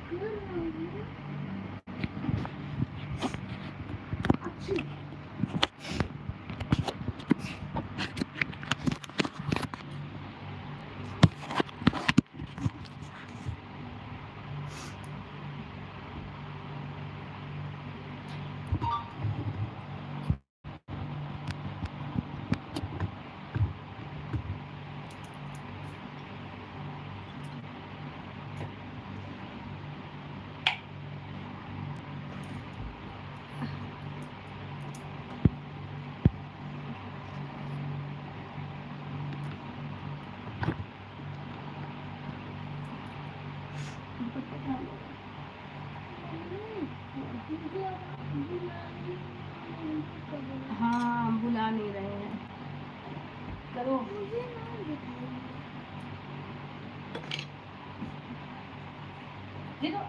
हाँ, बुला नहीं रहे हैं। करो। देखो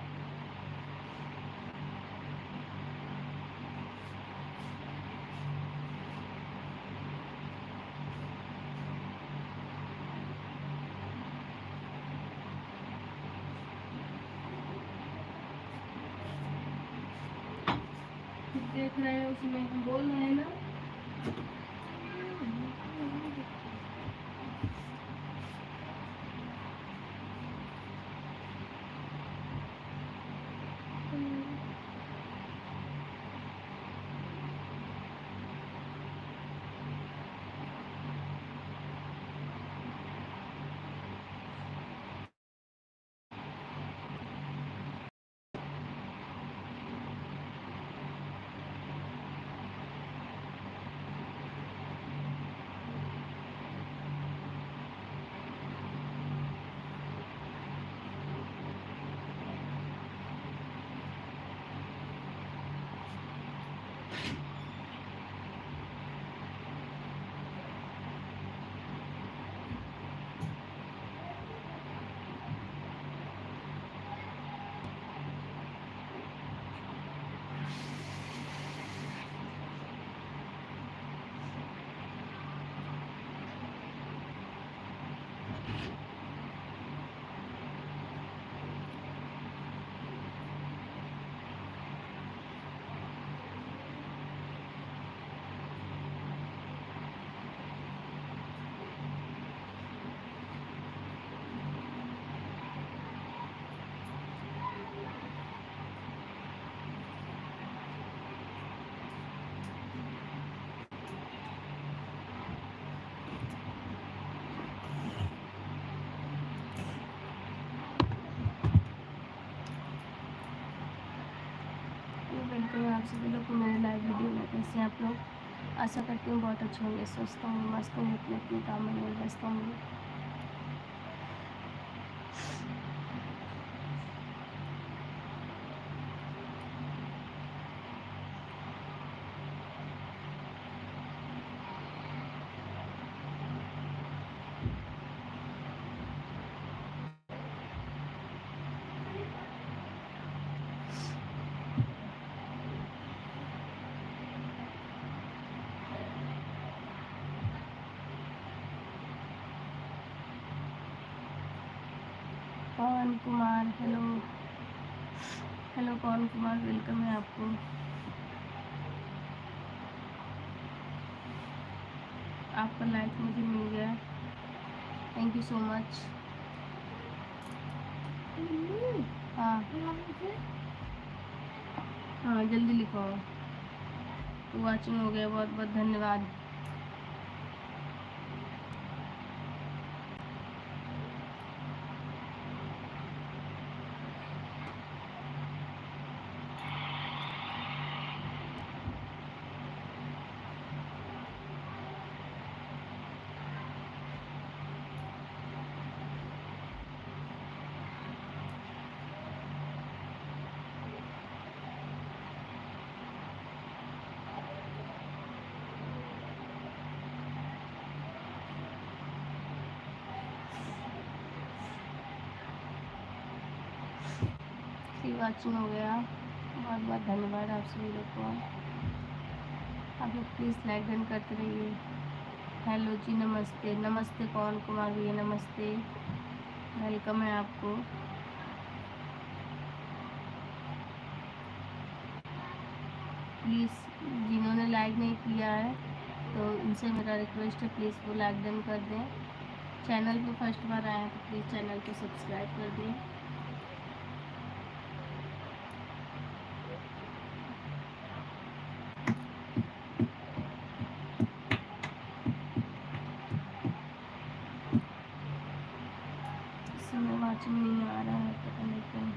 देख रहे हैं, उसमें हम बोल रहे हैं ना। वेलकम है आप सभी लोग को मेरे लाइव वीडियो में। कैसे हैं आप लोग? आशा करती हूँ बहुत अच्छे होंगे, स्वस्थ होंगे, मस्त होंगे, अपने अपने काम में व्यस्त होंगे। पवन कुमार, हेलो हेलो पवन कुमार, वेलकम है आपको। आपका लाइक मुझे मिल गया, थैंक यू सो मच। हाँ हाँ, जल्दी लिखो। वॉचिंग हो गया, बहुत बहुत धन्यवाद। वॉचिंग हो गया, बहुत बहुत धन्यवाद आप सभी लोग को। आप लोग प्लीज़ लाइक डन करते रहिए। हेलो जी, नमस्ते नमस्ते पवन कुमार भैया, नमस्ते, वेलकम है आपको। प्लीज़ जिन्होंने लाइक नहीं किया है तो उनसे मेरा रिक्वेस्ट है, प्लीज़ वो लाइक डन कर दें। चैनल पे फर्स्ट बार आए हैं तो प्लीज़ चैनल को सब्सक्राइब कर दें। इस समय वाचिंग नहीं आ रहा है, पता नहीं क्यों।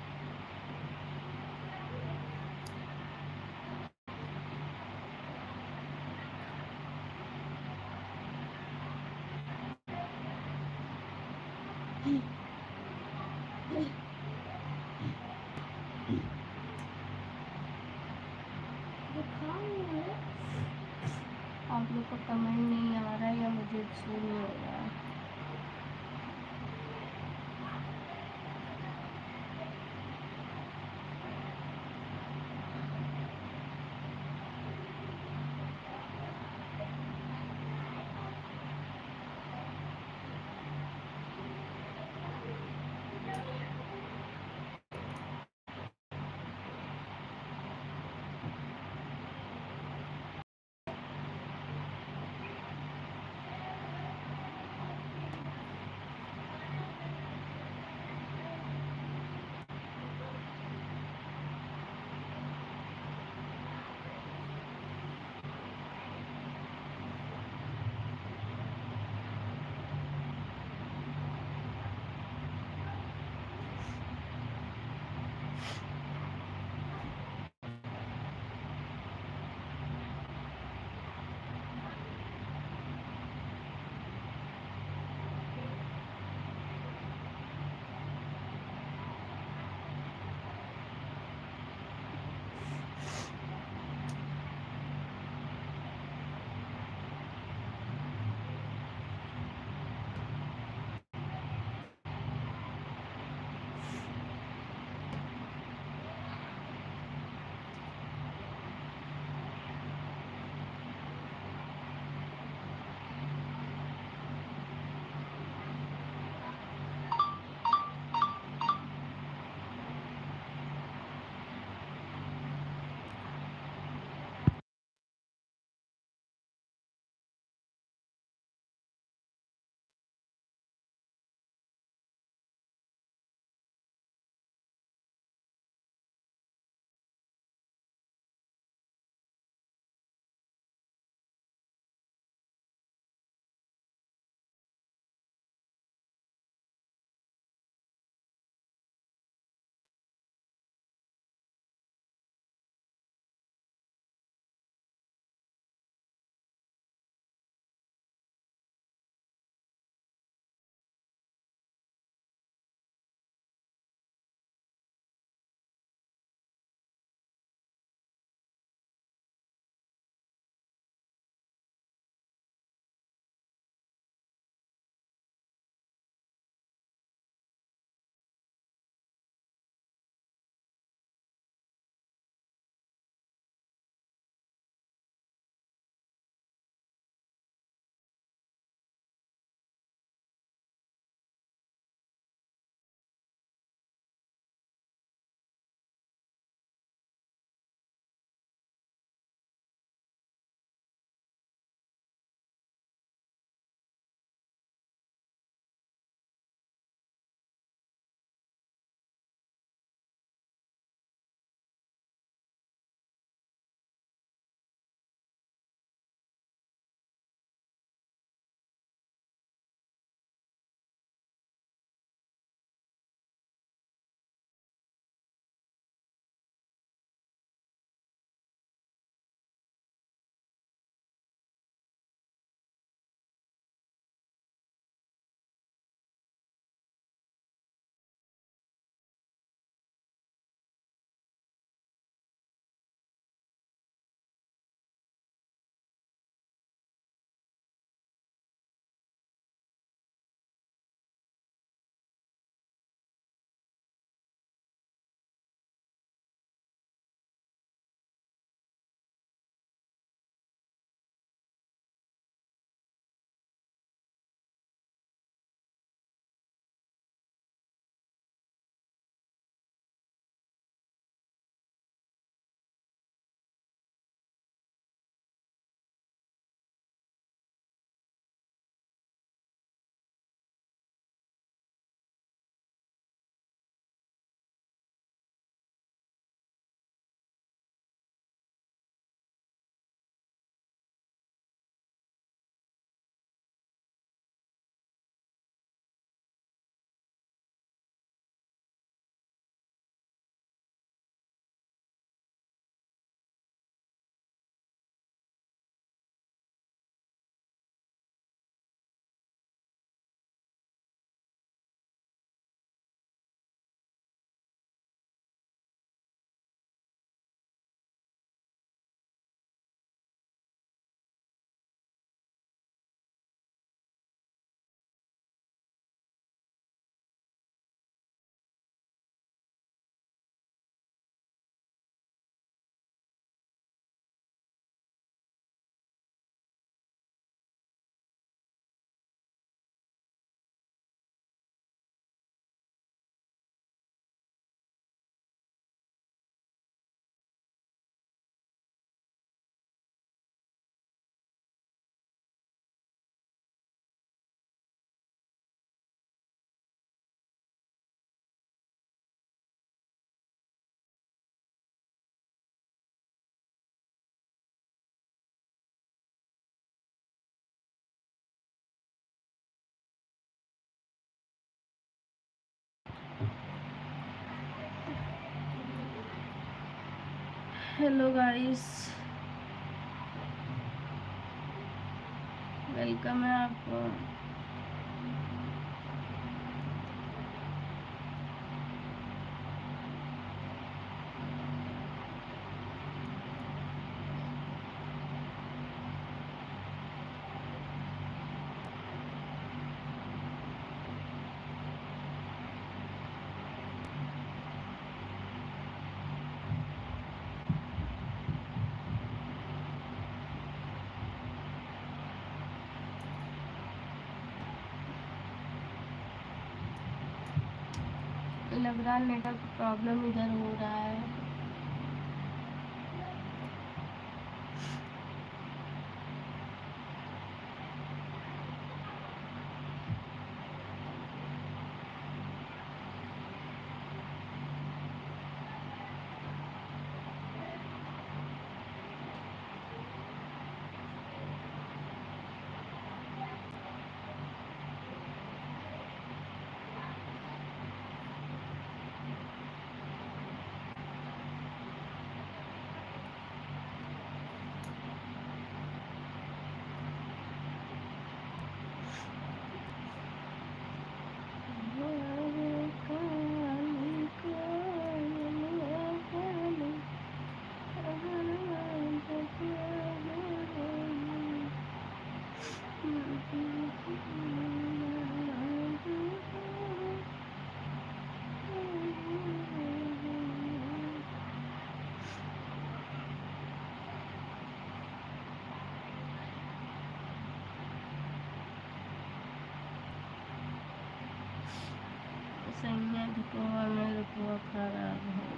हेलो गाइस, वेलकम है आपको। लग रहा है नेटवर्क प्रॉब्लम इधर हो रहा है। सैया रुपवा में रुपवा खराब है।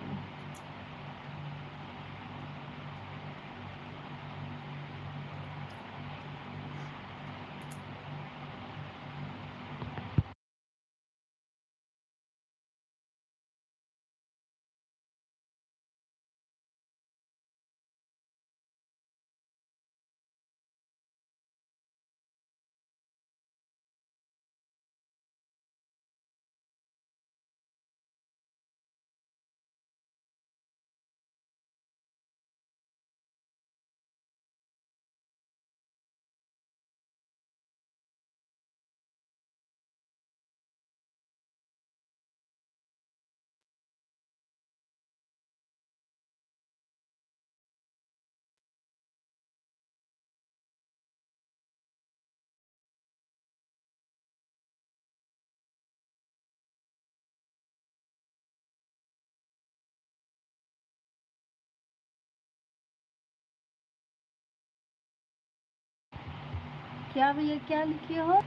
क्या भैया, क्या लिखे हो?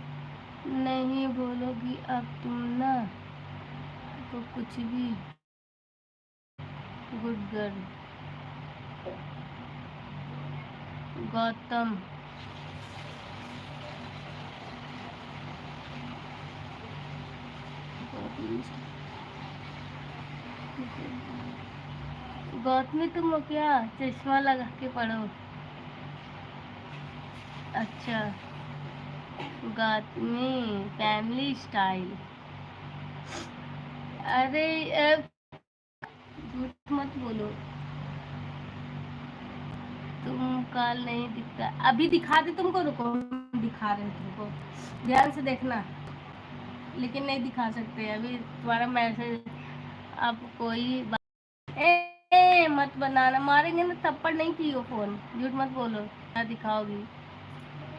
नहीं बोलोगी अब तुम ना तो कुछ भी। Good girl Gautam. गौतमी तुम हो क्या? चश्मा लगा के पढ़ो। अच्छा, गौतमी फैमिली स्टाइल। अरे झूठ मत बोलो। तुम कल नहीं दिखता, अभी दिखा दे तुमको। रुको, दिखा रहे हैं तुमको, ध्यान से देखना। लेकिन नहीं दिखा सकते अभी तुम्हारा मैसेज। अब कोई मत बनाना, मारेंगे ना थप्पड़। नहीं की हो फोन, झूठ मत बोलो। क्या दिखाओगी?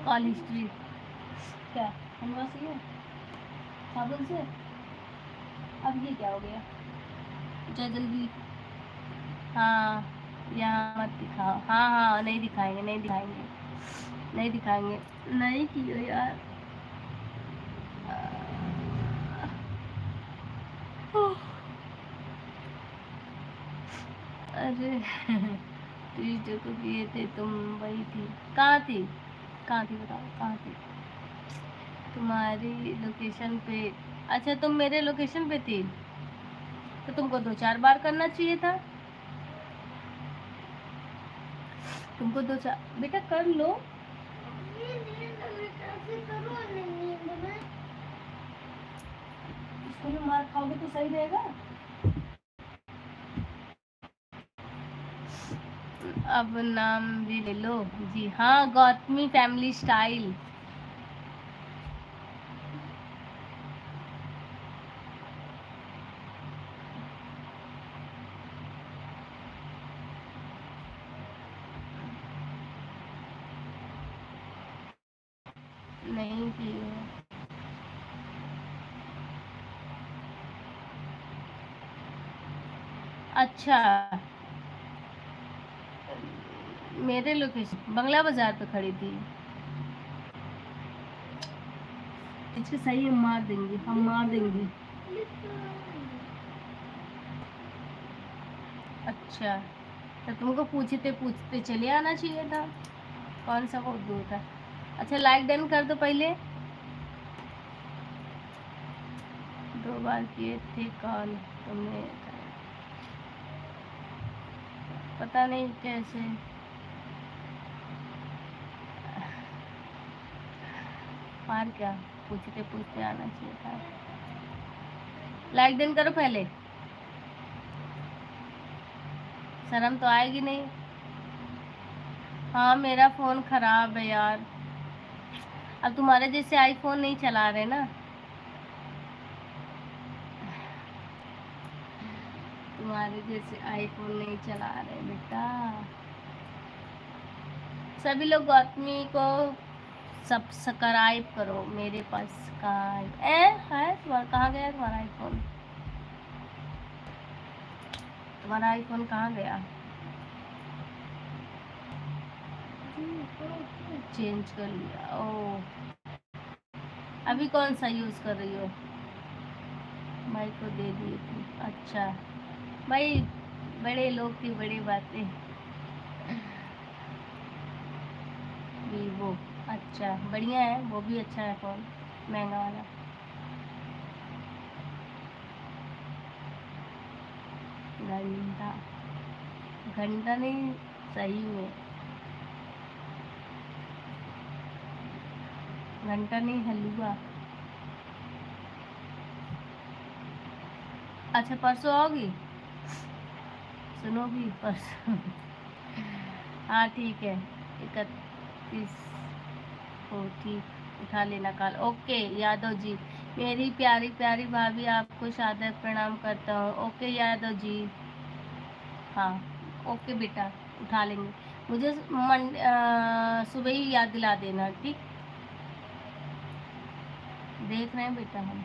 कॉल हिस्ट्री क्या हलवा से है? साबुन से? अब ये क्या हो गया? जा जल्दी। हाँ, यहाँ मत दिखाओ। हाँ हाँ, नहीं दिखाएंगे, नहीं दिखाएंगे, नहीं दिखाएंगे। नहीं की हो यार। अरे ट्यूजडे को किए थे तुम, वही थी। कहाँ थी? कहाँ थी बताओ, कहाँ थी? तुम्हारी लोकेशन पे। अच्छा, तुम मेरे लोकेशन पे थी तो तुमको 2-4 बार करना चाहिए था। तुमको 2-4 बेटा कर लो। स्कूल में मार खाओगे तो सही रहेगा। अब नाम भी ले लो। जी हाँ, गौतमी फैमिली स्टाइल। नहीं की है। अच्छा, मेरे लोकेशन बंगला बाजार पे खड़ी थी। इसके सही हम मार देंगे, हम मार देंगे। अच्छा, तो तुमको पूछते पूछते चले आना चाहिए था। कौन सा बहुत दूर था। अच्छा, लाइक डन कर दो पहले। 2 बार किए थे कॉल तुमने, पता नहीं कैसे। मार क्या, पूछते पूछते आना चाहिए था। लाइक डन करो पहले, शर्म तो आएगी नहीं। हाँ, मेरा फ़ोन ख़राब है यार। अब तुम्हारे जैसे आईफोन नहीं चला रहे ना। तुम्हारे जैसे आईफोन नहीं चला रहे बेटा। सभी लोग गौतमी को सब्सक्राइब करो। मेरे पास का है तुम्हारा, कहाँ गया तुम्हारा आईफोन? तुम्हारा आईफोन कहाँ गया? चेंज कर लिया। ओ, अभी कौन सा यूज़ कर रही हो? भाई को दे दी थी। अच्छा भाई, बड़े लोग की बड़ी बातें। वीवो, अच्छा बढ़िया है, वो भी अच्छा है फ़ोन, महंगा वाला। घंटा, घंटा नहीं, सही में घंटा नहीं, हलवा। अच्छा, परसों आओगी? सुनोगी परसों? हाँ ठीक है, 31 को ठीक, उठा लेना कॉल। ओके यादव जी, मेरी प्यारी प्यारी भाभी आपको सादर प्रणाम करता हूँ। ओके यादव जी, हाँ ओके बेटा, उठा लेंगे। मुझे सुबह ही याद दिला देना, ठीक? देख रहे हैं बेटा हम।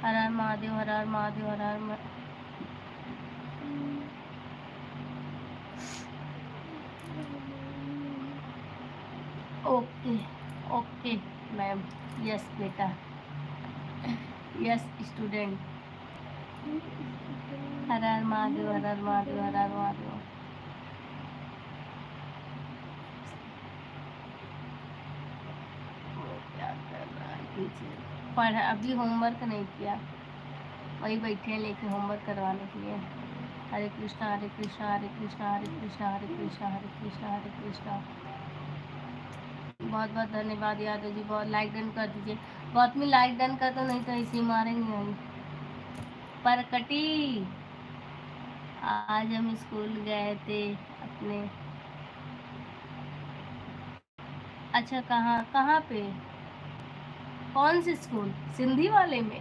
हर हर महादेव, हर हर महादेव, हर हर ओके ओके मैम, यस बेटा, यस स्टूडेंट। हर हर महादेव, हर हर महादेव, हर हर महादेव। क्या कर रहा है पीछे? पढ़, अभी होमवर्क नहीं किया, वही बैठे हैं लेके होमवर्क करवाने के लिए। हरे कृष्णा हरे कृष्णा हरे कृष्णा हरे कृष्णा हरे कृष्णा हरे कृष्णा हरे कृष्णा। बहुत बहुत धन्यवाद यादव जी, बहुत लाइक डन कर दीजिए। बहुत में लाइक डन कर दो, नहीं तो इसी मारेंगे हम। परकटी, आज हम स्कूल गए थे अपने। अच्छा, कहाँ कहाँ पे? कौन से स्कूल? सिंधी वाले में?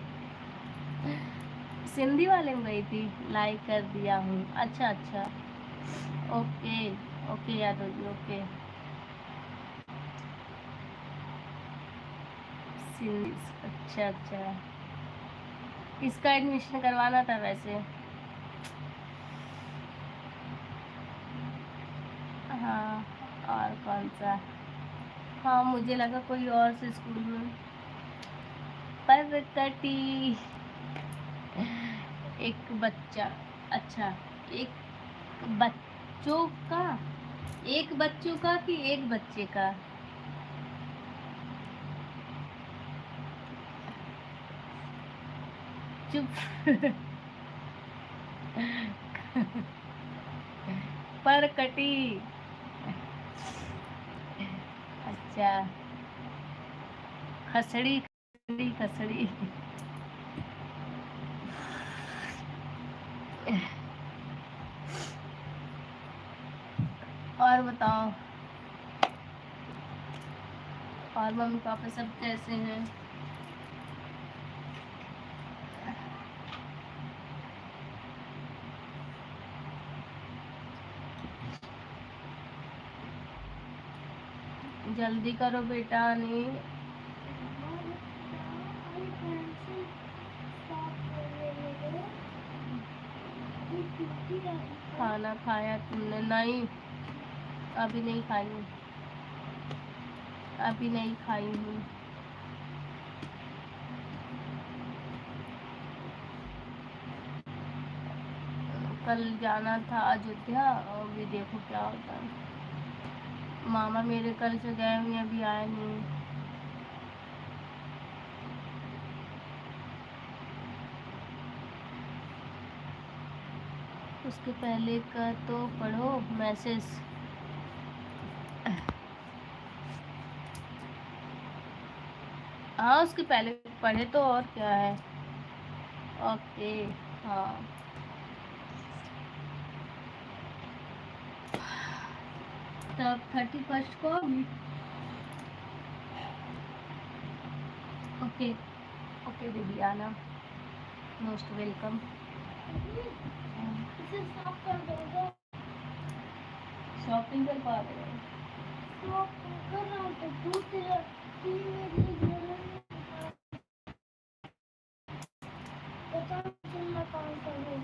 सिंधी वाले में गई थी, लाइक कर दिया हूँ। अच्छा अच्छा, okay okay Yadav ji, okay. Sindhi, अच्छा अच्छा। किसका एडमिशन करवाना था वैसे? हाँ, और कौन सा? हाँ, मुझे लगा कोई और से स्कूल में। परकटी, एक बच्चा, अच्छा, एक बच्चों का, एक बच्चों का कि एक बच्चे का? चुप। परकटी, अच्छा, खसड़ी खसड़ी खसड़ी। और बताओ, और मम्मी पापा सब कैसे हैं? जल्दी करो बेटा, नहीं खाना खाया तुमने? नहीं, अभी नहीं खाई हूँ, अभी नहीं खाई हूँ। कल जाना था अयोध्या, और भी देखो क्या होता है। मामा मेरे कल से गए हुए, अभी आए नहीं। उसके पहले का तो पढ़ो मैसेज। हाँ, उसके पहले पढ़े तो और क्या है। ओके। हाँ, तब 31 को भी। ओके ओके दीदी, आना, मोस्ट वेलकम। इसे साफ कर दोगे? शॉपिंग कर पा रहे हो? शॉपिंग कर रहा हूँ तो दूसरा मेरी जरूरत पता चलना कौन सा है।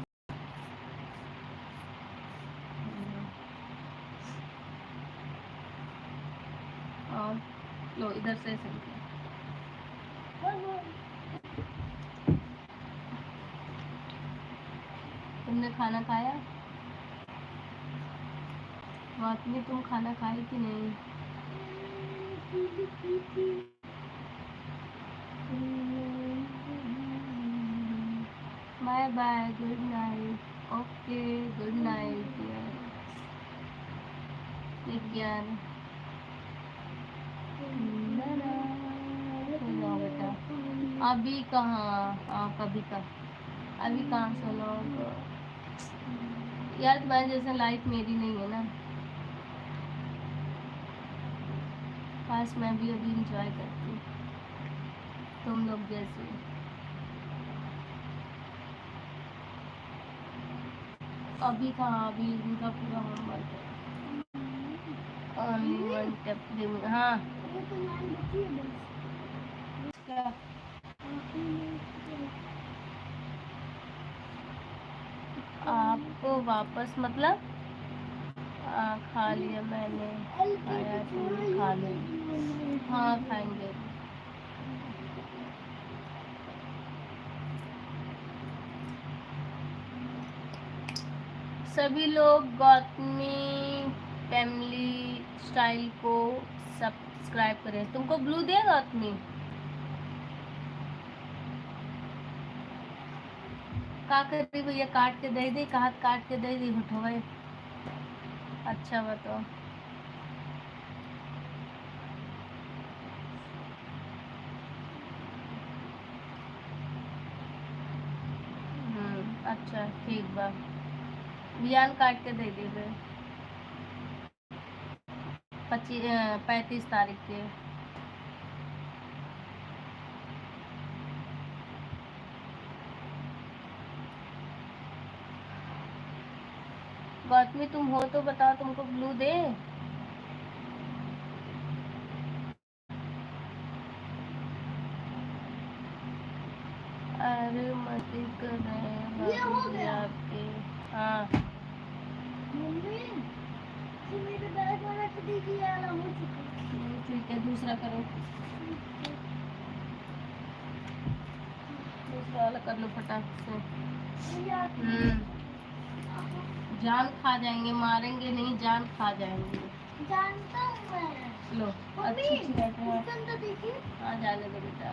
और लो इधर से तुमने खाना खाया? रात में तुम खाना खाई कि नहीं? Bye bye, good night. Okay, good night यार। बेटा अभी कहाँ, कभी का अभी कहाँ सुनो यार, तुम्हारे जैसा लाइफ मेरी नहीं है ना। काश मैं भी अभी इंजॉय करती तुम लोग जैसे। अभी कहाँ, अभी उनका पूरा होमवर्क है। Only one tape. हाँ क्या? आपको वापस मतलब? खा लिया मैंने, खाया तुम खा लो। हाँ खाएंगे। सभी लोग गौतमी फैमिली स्टाइल को सब्सक्राइब करें। तुमको ब्लू दे गौतमी? का कर रही भैया? काट के दे दे, हाथ काट के दे दी उठो। अच्छा बताओ। अच्छा ठीक बा, बियान काट के दे दी 35 तारीख के। गौतमी तुम हो तो बताओ, तुमको ब्लू दे? अरे मस्ती कर रहे हैं आपके। हाँ मेरे बैग वाला तो दीजिए, हो चुका। ठीक है, दूसरा करो, दूसरा वाला कर लो फटाक से। जान खा जाएंगे, मारेंगे नहीं, जान खा जाएंगे। जानता हूँ मैं। लो अच्छी हाँ जाने दो बेटा।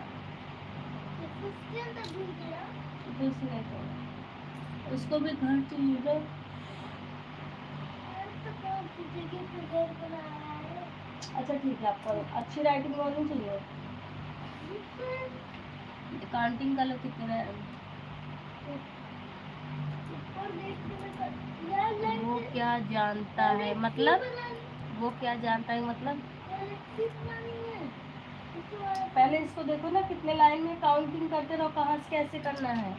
दूसरे को उसको भी घर चाहिए ना। अच्छा ठीक है, आपको अच्छी राइटिंग होनी चाहिए। काउंटिंग कर लो कितने क्या जानता है मतलब, वो क्या जानता है मतलब, पहले इसको देखो ना, कितने लाइन में काउंटिंग करते रहो, कहाँ से कैसे करना है।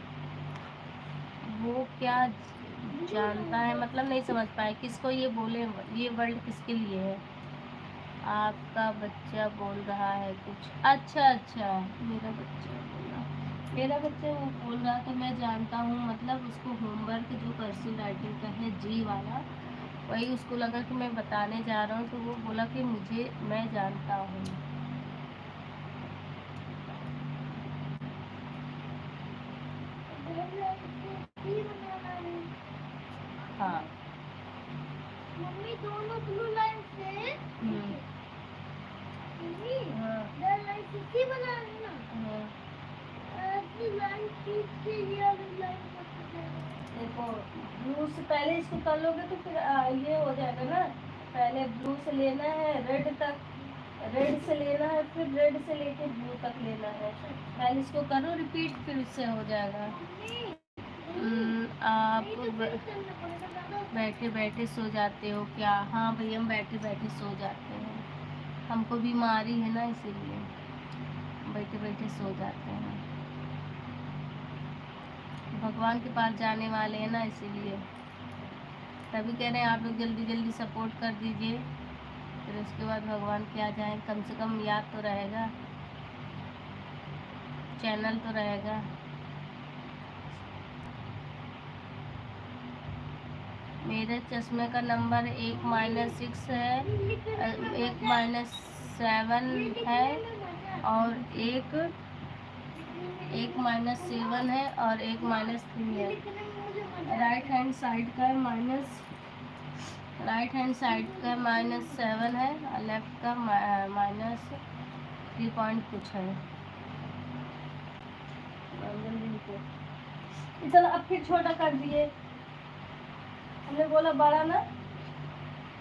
वो क्या जानता है मतलब नहीं समझ पाए, किसको ये बोले, ये वर्ड किसके लिए है। आपका बच्चा बोल रहा है कुछ, अच्छा अच्छा, मेरा बच्चा बोल रहा, मेरा बच्चा वो बोल रहा तो मैं जानता हूँ मतलब, उसको होमवर्क जो कर्सिव राइटिंग का है जी वाला, वही उसको लगा कि मैं बताने जा रहा हूँ, तो वो बोला कि मुझे, मैं जानता हूँ। हाँ मम्मी दोनों ब्लू लाइन से मम्मी लाइन से बना रही ना, लाइन खींच के ये वाली लाइन देखो, ब्लू से पहले इसको कर लोगे तो फिर ये हो जाएगा ना, पहले ब्लू से लेना है रेड तक, रेड से लेना है, फिर रेड से लेके ब्लू तक लेना है, पहले इसको करो रिपीट, फिर इससे हो जाएगा। आप बैठे बैठे सो जाते हो क्या। हाँ भाई, हम बैठे बैठे सो जाते हैं, हमको बीमारी है ना, इसीलिए बैठे बैठे सो जाते हैं। भगवान के पास जाने वाले हैं ना, इसीलिए तभी कह रहे हैं आप लोग जल्दी जल्दी सपोर्ट कर दीजिए, फिर उसके बाद भगवान के आ जाएं, कम से कम याद तो रहेगा, चैनल तो रहेगा। मेरे चश्मे का नंबर 1-6 है, 1-7 है, और 1-7 है, और 1-3 है। राइट हैंड साइड का माइनस, राइट हैंड साइड का -7 है, और लेफ्ट का -3 पॉइंट कुछ है। चलो अब फिर छोटा कर दिए, हमने बोला बड़ा ना,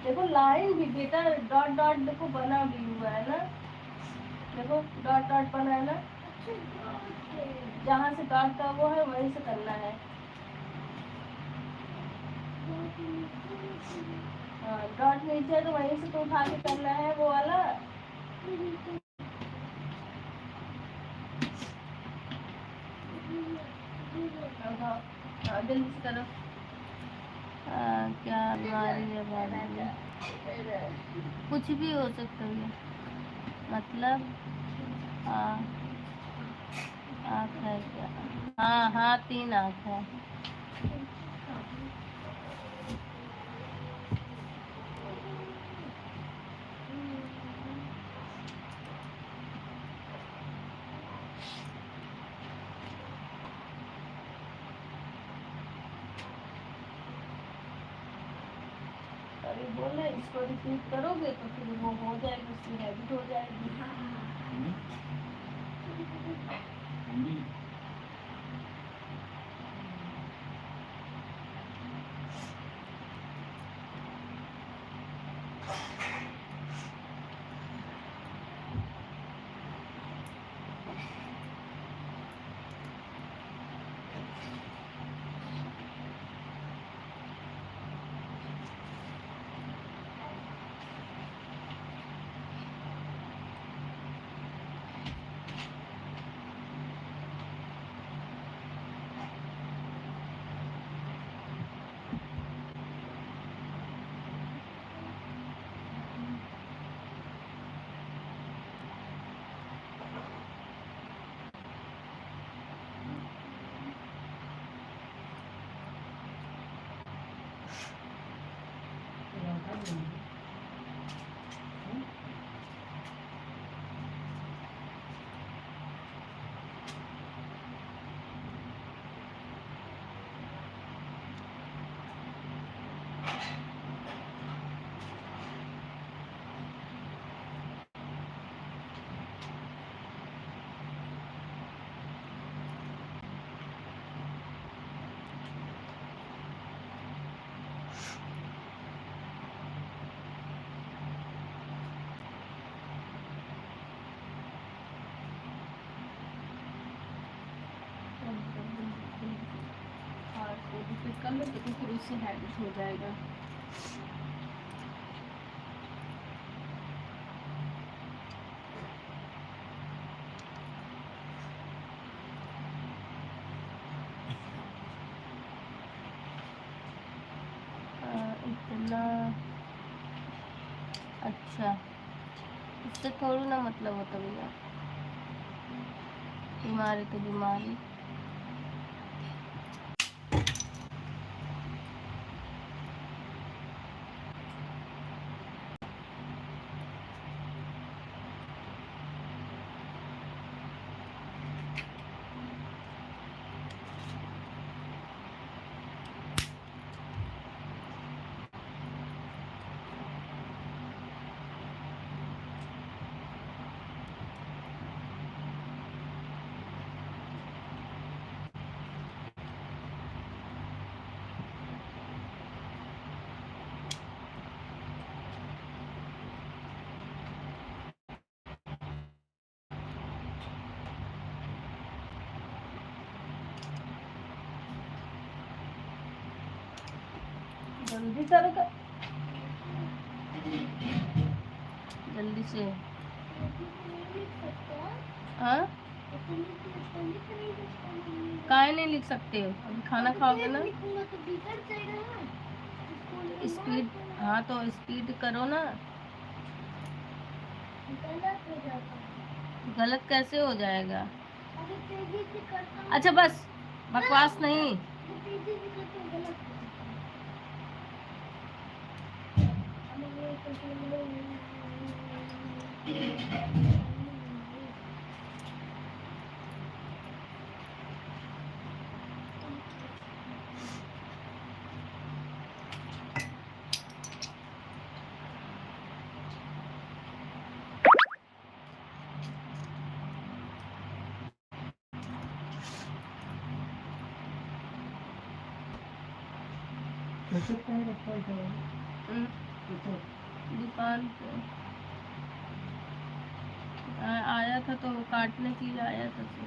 देखो लाइन भी बेटा डॉट डॉट देखो बना भी हुआ है ना, देखो डॉट डॉट बना है ना, जहाँ से डॉट का वो है वहीं से करना है। हाँ डॉट नीचे है तो वहीं से तो उठा के करना है वो वाला। जल्दी से करो। क्या बीमारी है, कुछ भी हो सकता है मतलब, हाँ आँख है क्या, हाँ हाँ 3 आँख है। अरे बोल रहे इसको रिपीट करोगे तो फिर वो हो जाएगी, उसकी हैबिट हो जाएगी। रिपीट कर लो तो फिर उससे हैबिट हो जाएगा। इतना अच्छा, इससे थोड़ी ना मतलब होता भैया, बीमारी तो बीमारी। जल्दी करो, जल्दी से। हाँ, काहे नहीं लिख सकते हो? अभी खाना खाओगे ना, स्पीड। हाँ तो स्पीड करो ना। गलत कैसे हो जाएगा? अच्छा बस बकवास नहीं। दुकान पे आया था तो काटने के लिए आया था तो।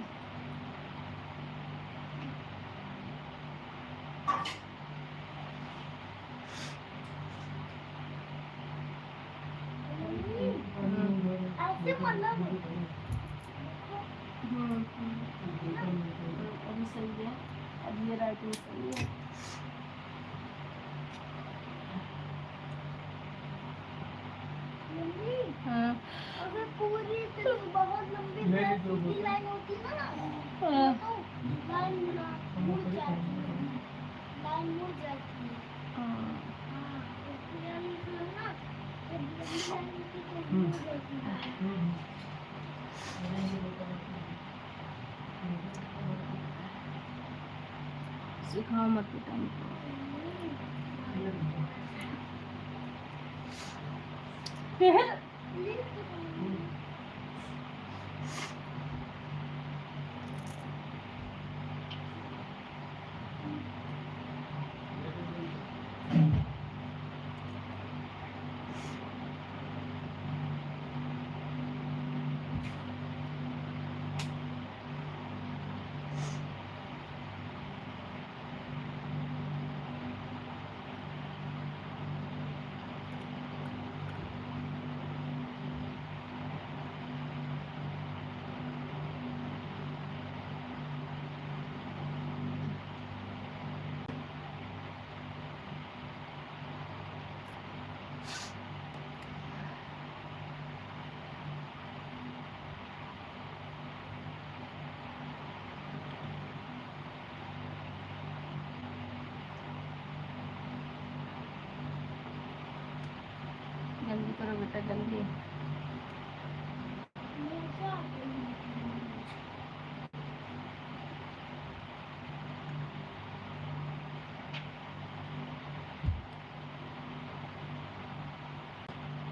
अभी सही है, अब ये राइटिंग सही है। हाँ अगर पूरी बहुत लंबी लाइन होती ना, हाँ। लाइन मुड़ जाती है, लाइन मुड़ जाती है। हाँ, इसलिए हम ना जब लंबी लाइन होती तो मुड़ जाती है। सिखाओ मत बेटा हमको। जल्दी करो बेटा जल्दी।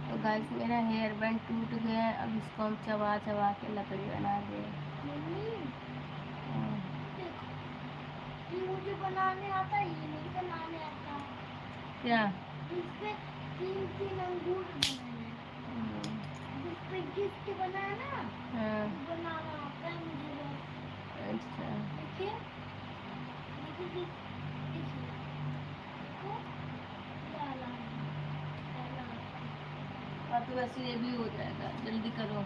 तो गाइस मेरा हेयर बैंड टूट गया है, अब इसको हम चबा चबा के लकड़ी बना दे। मुझे बनाने आता है, ये नहीं बनाने आता। क्या? इसपे 3-3 अंगूर बनाए, जिसपे गिफ्ट बनाना, हाँ बनाना आता है मुझे। अच्छा देखिए, देखिए, देखिए, देखो, डाला है। तो वैसे ये भी हो जाएगा, जल्दी करो।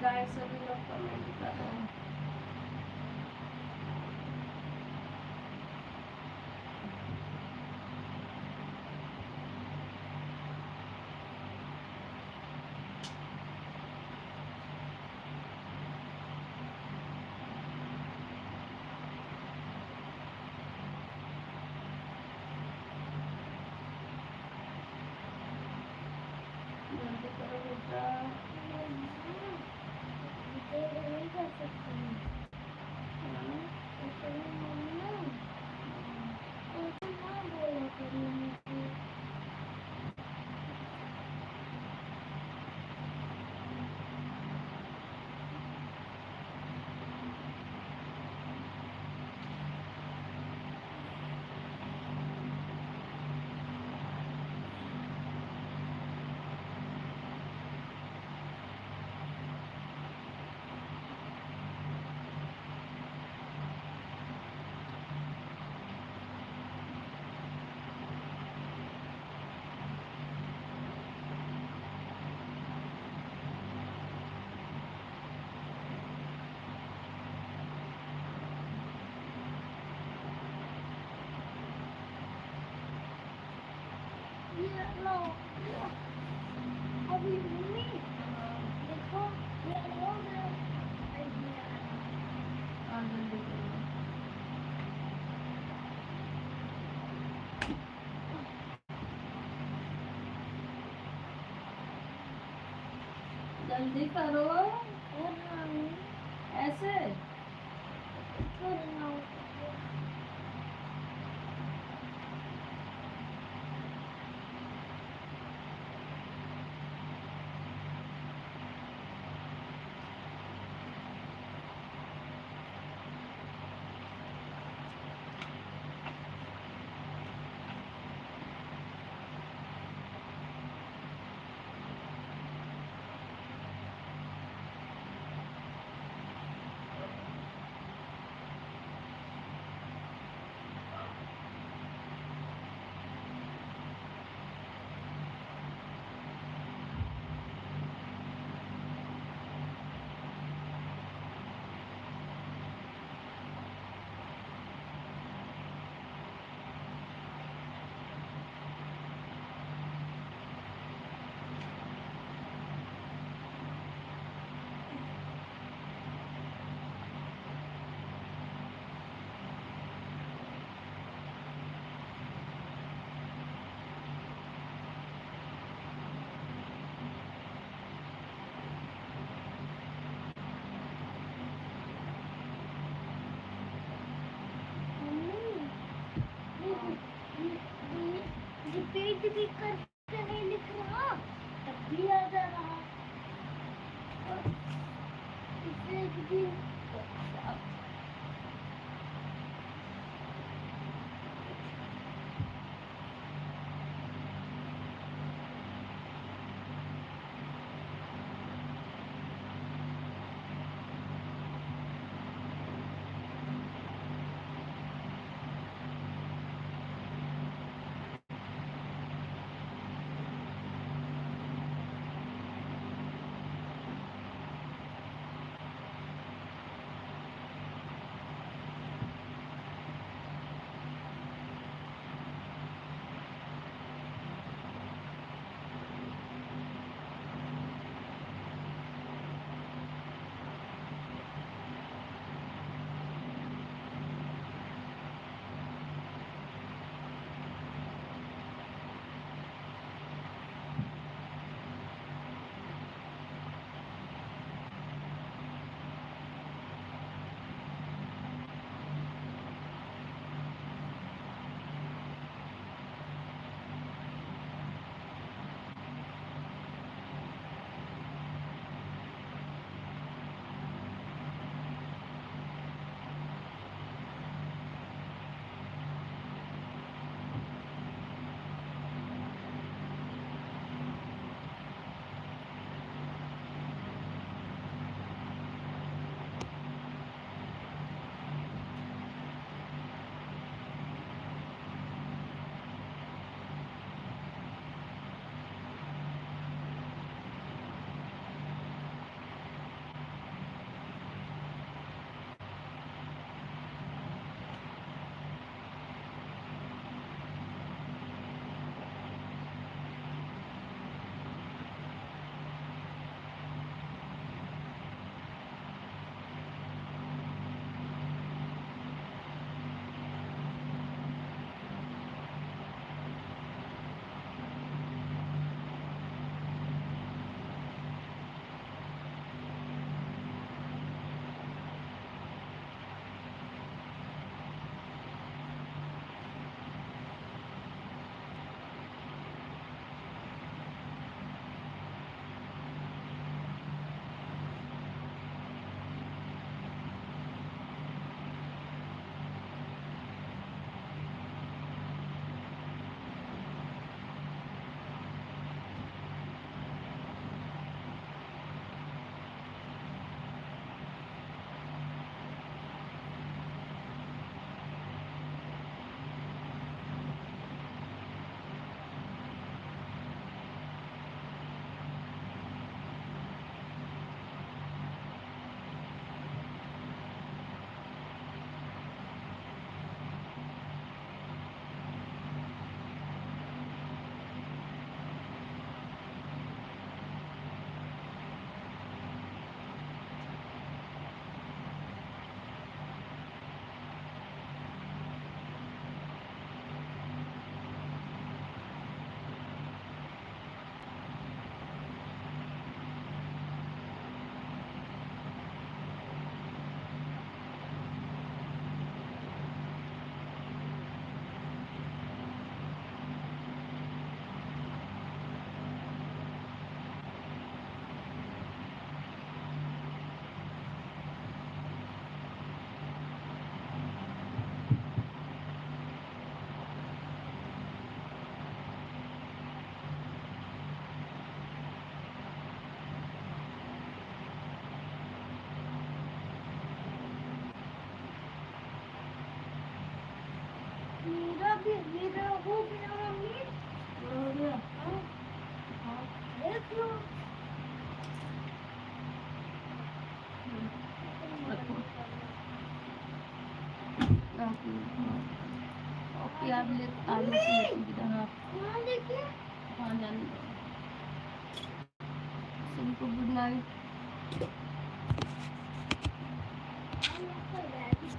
गाइस सभी लोग कमेंट करो। जल्दी करो बेटा। नहीं कर सकते हैं। ऐसे ही मम्मा, ऐसे ना बोला करो मुझे। ये लो, अभी मम्मी देखो, ये हो गया आइडिया। हाँ जल्दी करो। जल्दी करो। कर रहा हूँ, ऐसे कर रहा हूँ। रिपीट भी करके नहीं लिख रहा, तब भी आ जा रहा। और इसे एक दिन ओके आप ले आगे से लेके विदा। हाँ वहाँ देखिए हाँ जाने दो। सबको गुड नाइट।